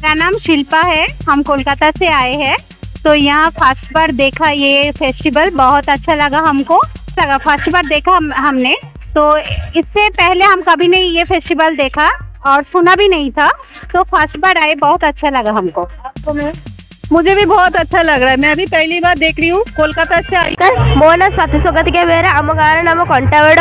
मेरा नाम शिल्पा है, हम कोलकाता से आए हैं। तो यहाँ फर्स्ट बार देखा ये फेस्टिवल, बहुत अच्छा लगा हमको। फर्स्ट बार देखा हमने, तो इससे पहले हम कभी नहीं ये फेस्टिवल देखा और सुना भी नहीं था, तो फर्स्ट बार आए, बहुत अच्छा लगा हमको। मुझे भी बहुत अच्छा लग रहा है, मैं भी पहली बार देख रही हूँ, कोलकाता से आई। मो ना स्वाति स्वगतिका बेहरा, आम गाँव नाम कंटाबेड़।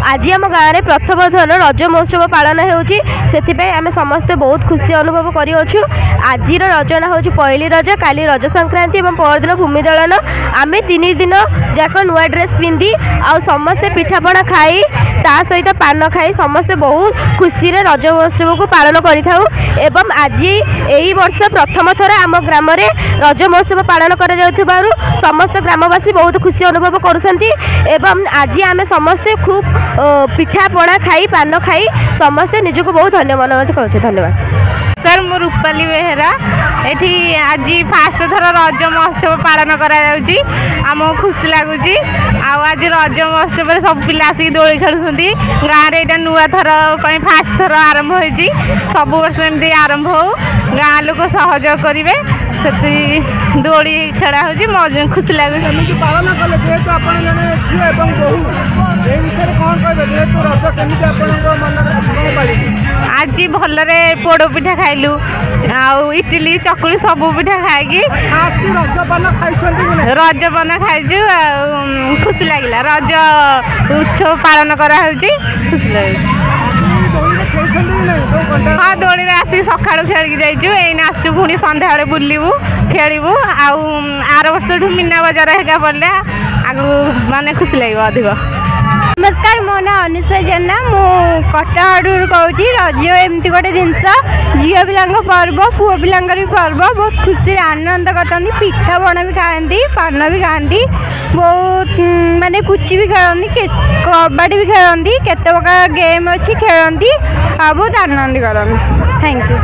आज आम गाँव में प्रथम थर रज महोत्सव पालन होमें समस्ते बहुत खुशी अनुभव करूँ। आज रज ना हूँ पहली रज, काली रज संक्रांति और परदिन भूमि दलन। आम 3 दिन जाक नुआ ड्रेस पिंधि आ समस्ते पिठापणा खाई ता सहित पान खाई समस्ते बहुत खुशी रज महोत्सव को पालन करूँ। एवं आज यही वर्ष प्रथम थर आम ग्राम रज महोत्सव पालन कर समस्त ग्रामवासी बहुत खुशी अनुभव करुँच। एवं आज आम समस्ते खूब पिठा पणा खाई पान खाई समस्ते निजक बहुत धन्य मन कर। धन्यवाद सर, मु रूपाली बेहरा। एठी आज फास्ट थर रज महोत्सव पालन करा खुशी लगुच। आज रज महोत्सव सब पिला आसिक दोली खेलुंट गाँव में। यहाँ नुआ थर कहीं फास्ट थर आरंभ हो सब वर्ष एमती आरंभ हो, गाँ लोक सहयोग करेंगे से दोली खेला हो खुशी लगे। पालन कले जेहेतु आपण जने झियो एवं बहु ए विषय कौन कहबे जेहेतु रज केमिति आपनक मन पाली? आज भलरे पोड़ पिठा खाइलु, आउ इडली चकुली सब पिठा खाइकी रजपान खाई रजपान खाइजु। खुशी लगिला, रज उत्सव पालन करा खुशी लगे। हाँ, दोली में आसी सका खेल जाइजु, एना आसु पुणी संध्या बुलू खेलू। आर वर्ष मीना बजार हेगा पड़े आगु माने खुशी लगे अधिक। नमस्कार, मो ना अनुसया जेना, मु कटाड़ू कहूँ। रज एमती गोटे जिनस झील पिला पर्व, पुओ पिला भी पर्व, बहुत खुशी आनंद करते। पिठा पणा भी खाती, पान भी खाती, बहुत माने पुची भी खेलती, कबाड़ी भी खेलती, केते प्रकार गेम अच्छी खेलती, बहुत आनंद करती। Thank you.